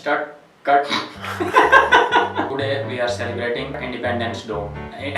Start. Cut. Today we are celebrating Independence Day.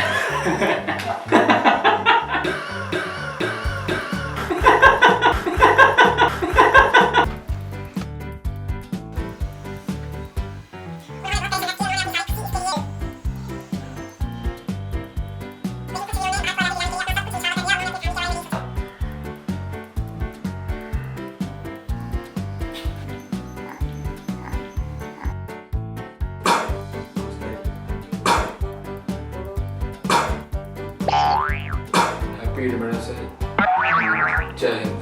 Happy Independence Day. Jai Hind.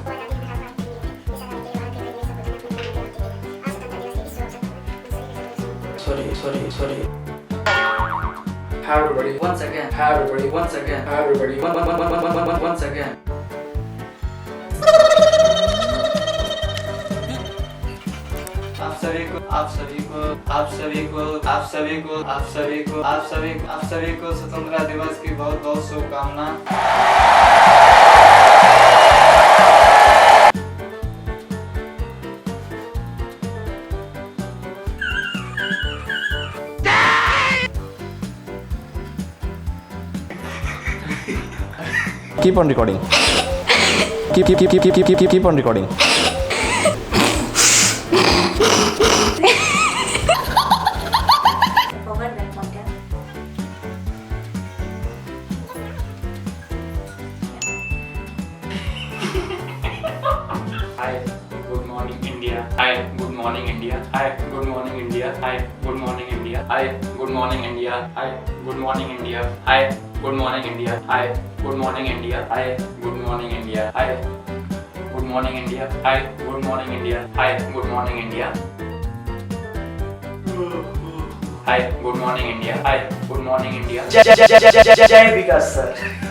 Sorry. Hi everybody. Once again. Hi everybody. Once again. Hi everybody. Once again. आप सभी को स्वतंत्रता दिवस की बहुत बहुत शुभकामना। Keep on recording. Keep on recording. Forward that podcast. Hi, good morning India. Hi, good morning India. Hi, good morning India. Hi, good morning India. Hi, good morning India. Hi, good morning India. Hi, good morning India. Hi, good morning India. Hi, good morning India. Hi, good morning India. Hi, good morning India. Hi, good morning India. Hi, good morning India. Hi, good morning India. जय विकास sir.